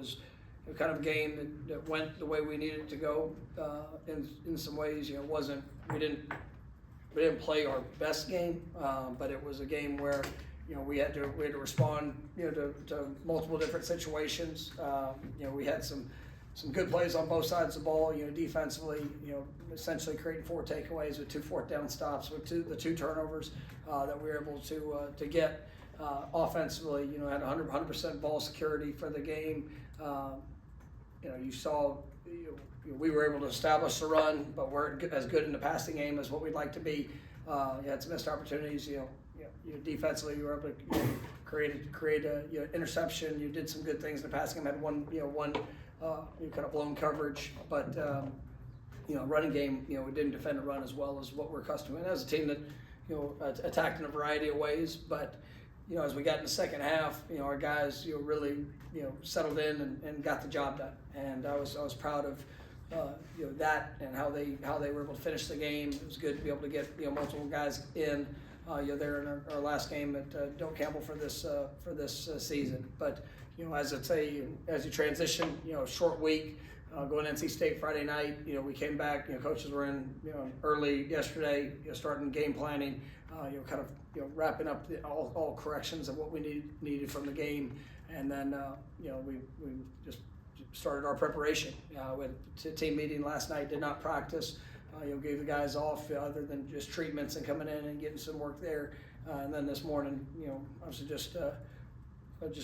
was kind of a game that went the way we needed it to go. In some ways, we didn't play our best game, but it was a game where we had to respond to multiple different situations. We had some good plays on both sides of the ball. Defensively, essentially creating 4 takeaways with 2 fourth down stops, with the 2 turnovers that we were able to get. Offensively, had 100% ball security for the game. You saw we were able to establish the run, but weren't as good in the passing game as what we'd like to be. You had some missed opportunities. Defensively, you were able to create a interception. You did some good things in the passing game. Had one kind of blown coverage, but running game, we didn't defend the run as well as what we're accustomed to. And as a team that attacked in a variety of ways, but as we got in the second half, our guys really settled in and got the job done. And I was proud of that and how they were able to finish the game. It was good to be able to get multiple guys in. There in our last game at Doak Campbell for this season. But as you transition, short week, going to NC State Friday night. We came back. Coaches were in early yesterday, starting game planning. Kind of wrapping up all corrections of what we needed from the game, and then we just started our preparation. We had a team meeting last night. Did not practice. Gave the guys off other than just treatments and coming in and getting some work there. And then this morning, obviously just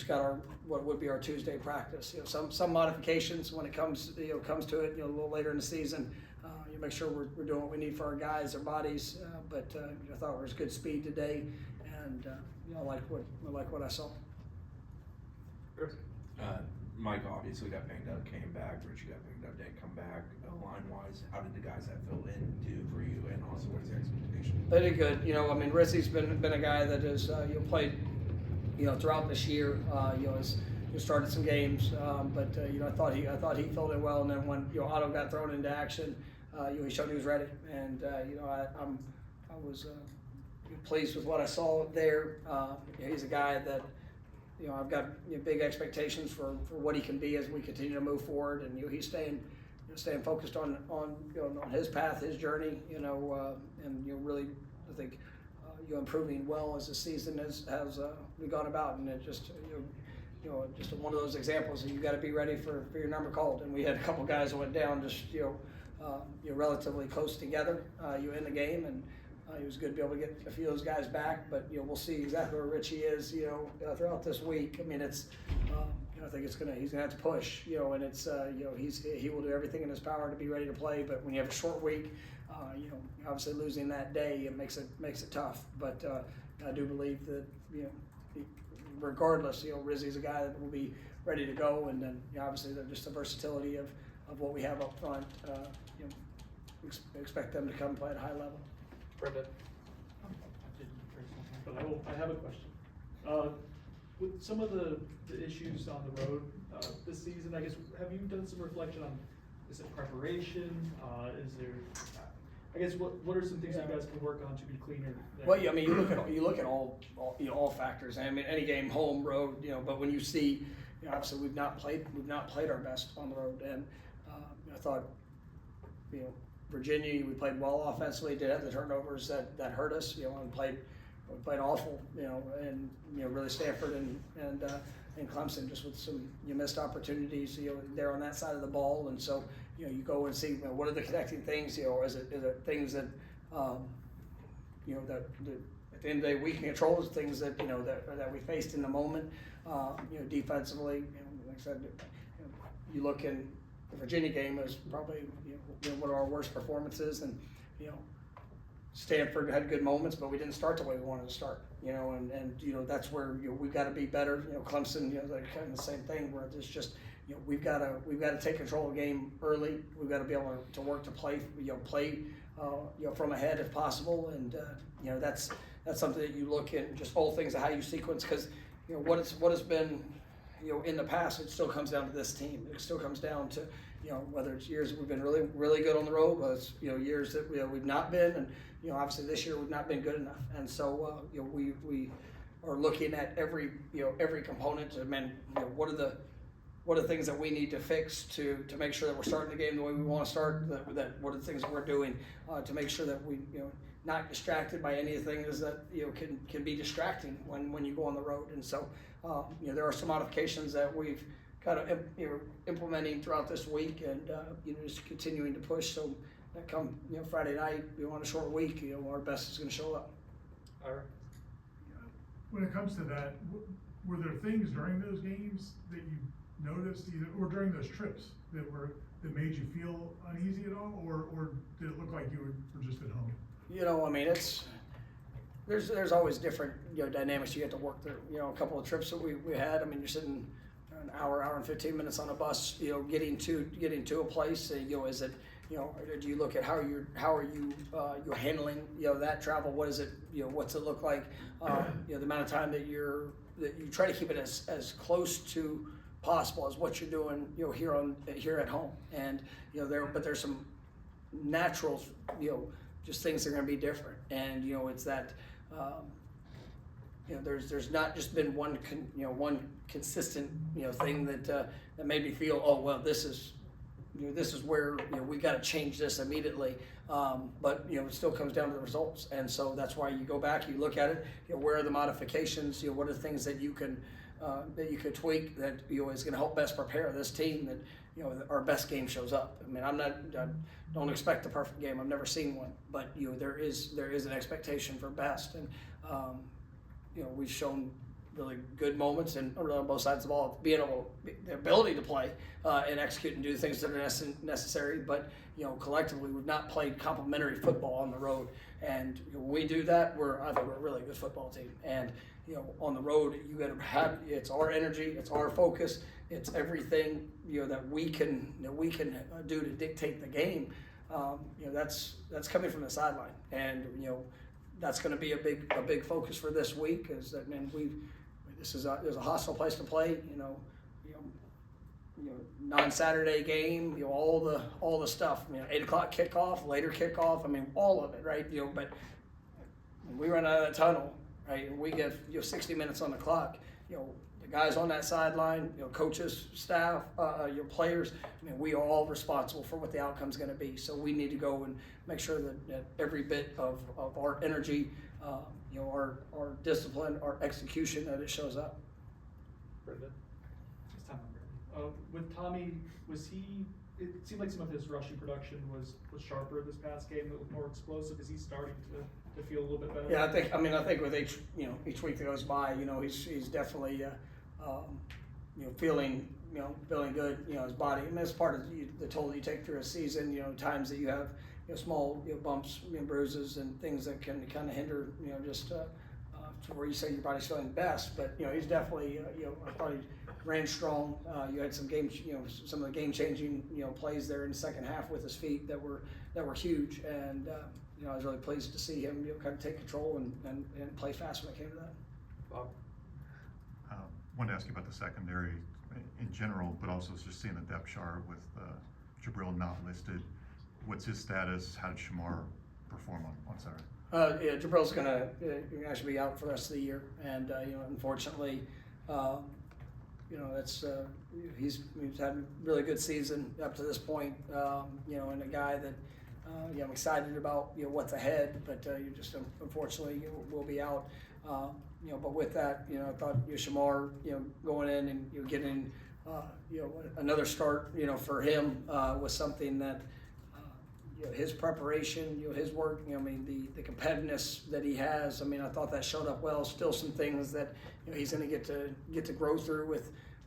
got our what would be our Tuesday practice. Some modifications when it comes to it. A little later in the season, make sure we're doing what we need for our guys, their bodies. But I thought it was good speed today, and I like what I saw. Mike obviously got banged up, came back. Richie got banged up, didn't come back. Line-wise, how did the guys that filled in do for you, and also what's the expectation? They did good. Rizzy's been a guy that has played throughout this year. Has started some games, but I thought he filled in well. And then when Otto got thrown into action, he showed he was ready. And I was pleased with what I saw there. He's a guy that I've got big expectations for what he can be as we continue to move forward. And he's staying focused on his path, his journey, and really I think improving well as the season has gone about, and it just just one of those examples that you got to be ready for your number called. And we had a couple guys that went down just relatively close together in the game, and it was good to be able to get a few of those guys back. But we'll see exactly where Richie is throughout this week. I mean, it's I think he's gonna have to push, and it's he will do everything in his power to be ready to play. But when you have a short week, obviously losing that day, it makes it tough. But I do believe that regardless, Rizzy's a guy that will be ready to go, and then obviously just the versatility of what we have up front. Expect them to come play at a high level. Brendan, but I have a question. With some of the issues on the road this season, I guess, have you done some reflection on, is it preparation? Is there, I guess, what are some things you guys can work on to be cleaner? Well, I mean, you look at all factors. I mean, any game, home, road, but when you see, obviously we've not played our best on the road, and I thought, Virginia, we played well offensively, did have the turnovers that hurt us, and we played awful, and really Stanford and Clemson just with some missed opportunities, there on that side of the ball. And so you go and see what are the connecting things, is it things that that at the end of the day we can control, is things that that we faced in the moment, defensively. Like I said, you look in the Virginia game as probably one of our worst performances, and Stanford had good moments, but we didn't start the way we wanted to start, and that's where we've got to be better. Clemson, they're kind of the same thing, where there's just we've got to take control of the game early. We've got to be able to work to play from ahead if possible, and that's something that you look at, just all things of how you sequence, because what has been in the past, it still comes down to this team. It still comes down to whether it's years that we've been really, really good on the road, but it's years that we've not been, and obviously this year we've not been good enough. And so we are looking at every component to what are what are the things that we need to fix to make sure that we're starting the game the way we want to start, that what are the things that we're doing to make sure that we, not distracted by any of the things that, can be distracting when you go on the road. And so, there are some modifications that we've kind of, implementing throughout this week, and, just continuing to push so that come, Friday night, on a short week, our best is going to show up. All right. When it comes to that, were there things during those games that you noticed, either or during those trips, that made you feel uneasy at all, or did it look like you were just at home? There's always different dynamics you have to work through. A couple of trips that we had. I mean, you're sitting an hour and 15 minutes on a bus. Getting to a place. Is it do you look at how are you handling that travel? What is it? What's it look like? The amount of time that you try to keep it as close to possible as what you're doing here at home. And but there's some natural just things that are going to be different. And it's that there's not just been one consistent thing that made me feel, oh well, this is where we got to change this immediately. But it still comes down to the results, and so that's why you go back, you look at it. Where are the modifications? What are the things that you can tweak that is going to help best prepare this team that our best game shows up. I mean, I don't expect the perfect game. I've never seen one, but there is an expectation for best, and we've shown really good moments and on both sides of the ball, the ability to play and execute and do the things that are necessary. But collectively, we've not played complementary football on the road, and when we do that, I think we're a really good football team. And on the road, you got to have it's our energy, it's our focus, it's everything that we can do to dictate the game. That's coming from the sideline, and that's going to be a big focus for this week. Is that there's a hostile place to play. Non-Saturday game. All the stuff. 8 o'clock kickoff, later kickoff. I mean, all of it, right? But when we run out of that tunnel, right, and we get 60 minutes on the clock. The guys on that sideline, coaches, staff, your players. I mean, we are all responsible for what the outcome is going to be. So we need to go and make sure that every bit of our energy, our discipline, our execution, that it shows up. Brendan, it's time I'm ready. With Tommy, it seemed like some of his rushing production was sharper this past game, that was more explosive. Is he starting to feel a little bit better? Yeah, I think with each week that goes by, he's definitely feeling good. His body. I mean, it's part of the toll that you take through a season. Times that you have small bumps, bruises, and things that can kind of hinder just to where you say your body's feeling best. But he's definitely I thought he ran strong. You had some some of the game-changing plays there in the second half with his feet that were huge, and I was really pleased to see him kind of take control and play fast when it came to that. Bob? Wanted to ask you about the secondary in general, but also just seeing the depth chart with Jabril not listed. What's his status? How did Shamar perform on Saturday? Jabril's gonna actually be out for the rest of the year, and unfortunately, that's he's had a really good season up to this point. And a guy that I'm excited about what's ahead, but you just unfortunately will be out. But with that, I thought Shamar going in and getting another start for him was something that. His preparation, his work, the competitiveness that he has. I mean, I thought that showed up well. Still some things that he's going to get to grow through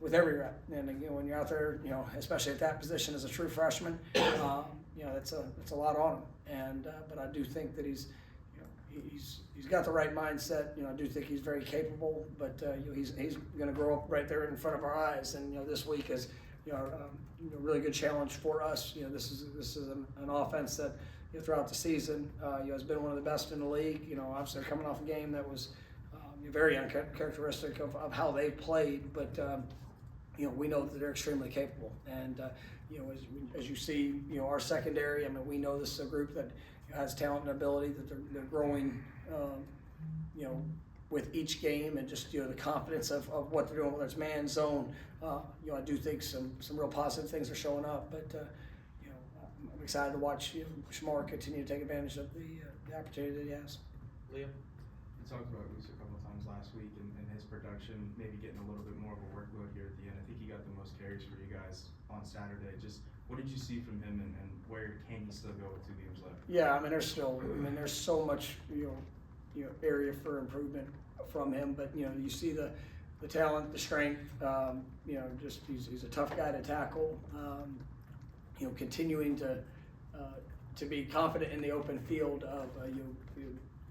with every rep. And when you're out there, especially at that position as a true freshman, it's a lot on him. And but I do think that he's got the right mindset. I do think he's very capable. But he's going to grow up right there in front of our eyes. And this week is. A really good challenge for us. This is an offense that throughout the season has been one of the best in the league. Obviously they're coming off a game that was very uncharacteristic of how they played, but we know that they're extremely capable. And as you see, our secondary. I mean, we know this is a group that has talent and ability, that they're growing. with each game and just, the confidence of what they're doing, whether it's man, zone. I do think some real positive things are showing up, but, I'm excited to watch, Shamar continue to take advantage of the opportunity that he has. Liam? We talked about Moose a couple of times last week and his production, maybe getting a little bit more of a workload here at the end. I think he got the most carries for you guys on Saturday. Just what did you see from him and where can he still go with 2 games left? Yeah, there's so much, area for improvement from him, but, you see the talent, the strength, just he's a tough guy to tackle, continuing to be confident in the open field of,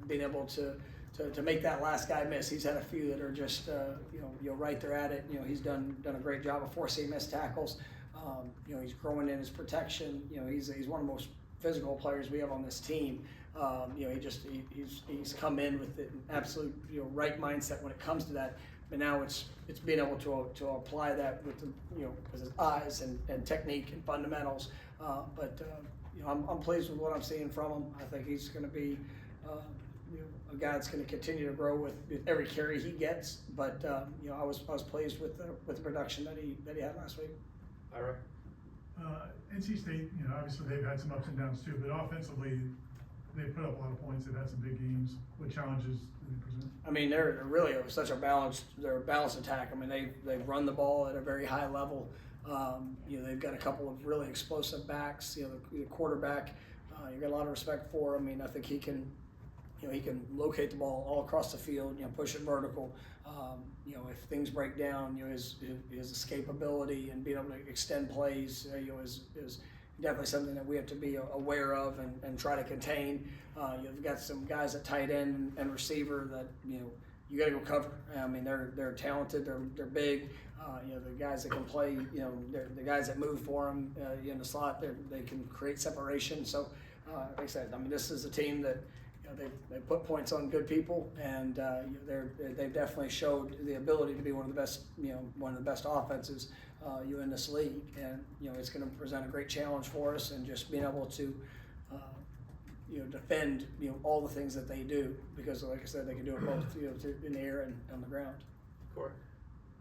being able to make that last guy miss. He's had a few that are just, right there at it. He's done a great job of forcing missed tackles. He's growing in his protection. He's one of the most physical players we have on this team. He's come in with the absolute right mindset when it comes to that. But now it's being able to apply that with with his eyes and technique and fundamentals. I'm pleased with what I'm seeing from him. I think he's going to be a guy that's going to continue to grow with every carry he gets. But I was pleased with the production that he had last week. Ira? NC State, obviously they've had some ups and downs too, but offensively, they put up a lot of points. They've had some big games. What challenges do they present? They're really such a balanced attack. They've run the ball at a very high level. They've got a couple of really explosive backs. The quarterback, you got a lot of respect for him. I think he can locate the ball all across the field. Push it vertical. If things break down, his escapability and being able to extend plays, is definitely something that we have to be aware of and try to contain. You've got some guys at tight end and receiver that you got to go cover. They're talented. They're big. The guys that can play. The guys that move for them in the slot. They can create separation. So, like I said, this is a team that. They put points on good people, and they've definitely showed the ability to be one of the best offenses in this league. And it's going to present a great challenge for us, and just being able to defend all the things that they do, because like I said, they can do it both in the air and on the ground. Corey?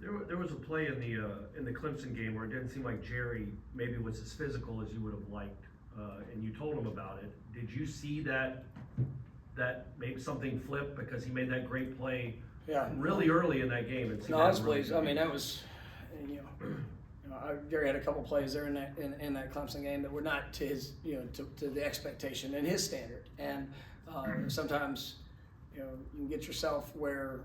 There was a play in the Clemson game where it didn't seem like Jerry maybe was as physical as you would have liked, and you told him about it. Did you see that made something flip, because he made that great play really early in that game? No, I was pleased. That was, Jerry had a couple plays there in that Clemson game that were not to his, to the expectation and his standard. And sometimes, you can get yourself where,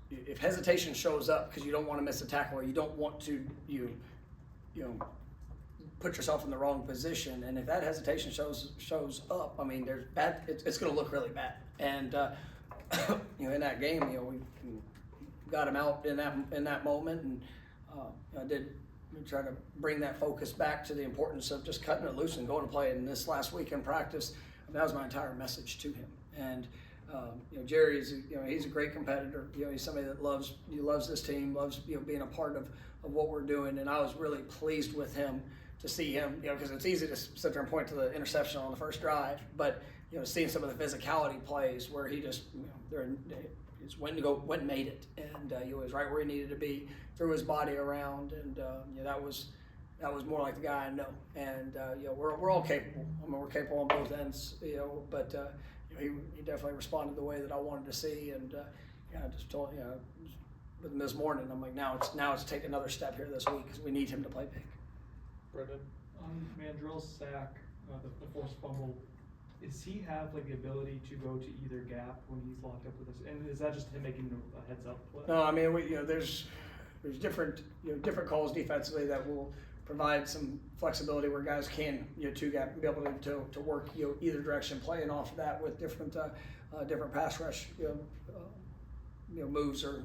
if hesitation shows up because you don't want to miss a tackle, or you don't want to, put yourself in the wrong position, and if that hesitation shows up, there's bad. It's going to look really bad. And in that game, we got him out in that moment, and I did try to bring that focus back to the importance of just cutting it loose and going to play. And this last week in practice, that was my entire message to him. And Jerry is he's a great competitor. He's somebody that loves this team, loves being a part of what we're doing. And I was really pleased with him. To see him, because it's easy to sit there and point to the interception on the first drive, but seeing some of the physicality plays where he just just went and made it, and he was right where he needed to be, threw his body around, and that was more like the guy I know. And we're all capable. We're capable on both ends, but he definitely responded the way that I wanted to see, and I just told with him this morning, I'm like, now it's take another step here this week, because we need him to play big. Brendan? On Mandrell's sack, the forced fumble, does he have the ability to go to either gap when he's locked up with us? And is that just him making a heads up play? No, there's different calls defensively that will provide some flexibility where guys can two gap and be able to work either direction, playing off of that with different pass rush moves, or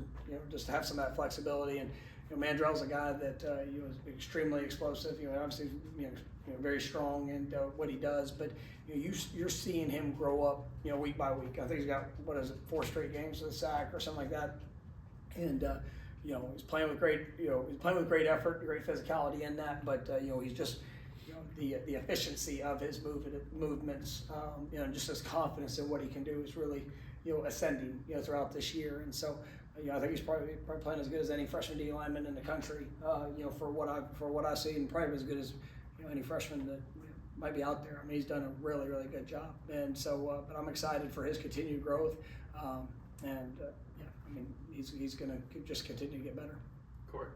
just to have some of that flexibility. And Mandrell's a guy that is extremely explosive. Obviously, very strong in what he does. But you're seeing him grow up, week by week. I think he's got 4 straight games with a sack or something like that. And he's playing with great effort, great physicality in that. But he's just the efficiency of his movements, just his confidence in what he can do is really ascending, throughout this year. And so, I think he's probably playing as good as any freshman D lineman in the country, for what I see, and probably as good as, any freshman that might be out there. I mean, he's done a really, really good job. And so, but I'm excited for his continued growth. He's going to just continue to get better. Corey.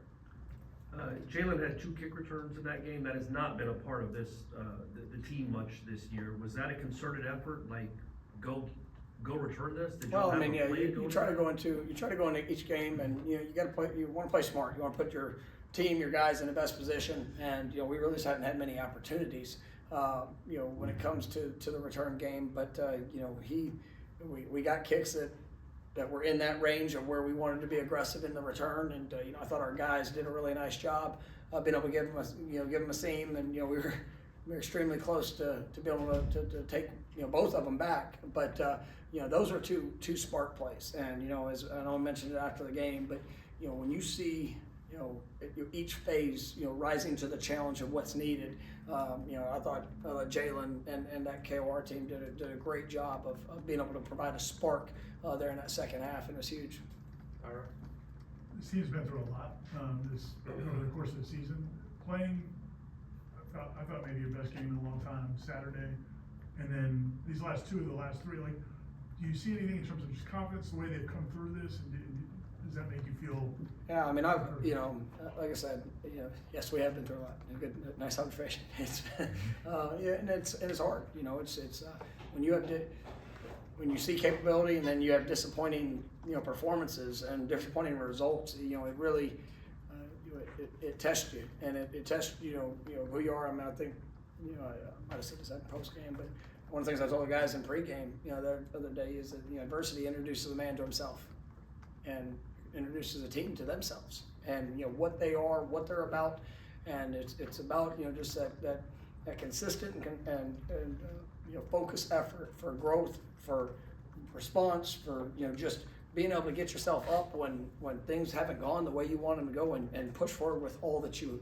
Jalen had 2 kick returns in that game. That has not been a part of this, the team much this year. Was that a concerted effort? Like, go return this? Did you Well, have I mean, a play you try to go into each game, and you got to play. You want to play smart. You want to put your team, your guys in the best position. And we really just haven't had many opportunities, when it comes to the return game. But we got kicks that were in that range of where we wanted to be aggressive in the return, and I thought our guys did a really nice job being able to give them a seam, and we were extremely close to be able to take both of them back. But those are two smart plays, and as I know I mentioned it after the game, but when you see each phase rising to the challenge of what's needed, I thought Jalen and that KOR team did a great job of being able to provide a spark there in that second half, and it was huge. All right. This team's been through a lot over the course of the season. Playing, I thought maybe your best game in a long time Saturday, and then these last 2 of the last 3. Like, do you see anything in terms of just confidence, the way they've come through this, and does that make you feel? Yeah, I mean, like I said, yes, we have been through a lot. Good, nice observation. It's and it's hard. It's when you see capability and then you have disappointing performances and disappointing results. It really it tests you, and it tests who you are. I mean, I think I might have said this at post game, but one of the things I told the guys in pregame the other day is that adversity introduces a man to himself, and introduces a team to themselves, and what they are, what they're about, and it's about just that consistent and focused effort for growth, for response, for just being able to get yourself up when things haven't gone the way you want them to go, and push forward with all that you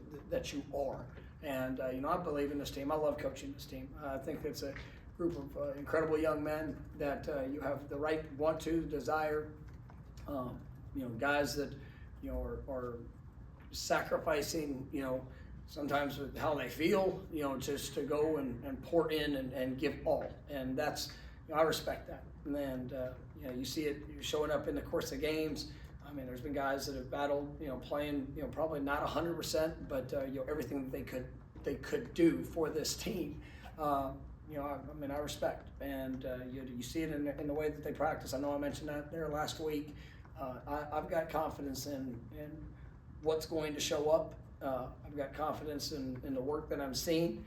are. And I believe in this team. I love coaching this team. I think it's a group of incredible young men that you have the right desire. Guys that are sacrificing sometimes with how they feel just to go and pour in and give all, and that's I respect that. And you see it showing up in the course of games. I mean, there's been guys that have battled playing probably not 100%, but everything that they could do for this team. I respect, and you see it in the way that they practice. I know I mentioned that there last week. I've got confidence in what's going to show up. I've got confidence in the work that I'm seeing.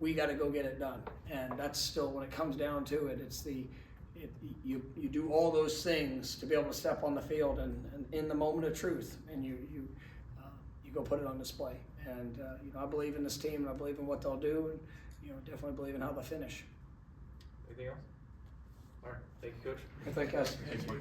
We got to go get it done, and that's still when it comes down to it. It's you do all those things to be able to step on the field and in the moment of truth, and you go put it on display. And I believe in this team, and I believe in what they'll do, and definitely believe in how they'll finish. Anything else? All right. Thank you, Coach. Thank you, guys. Thank you.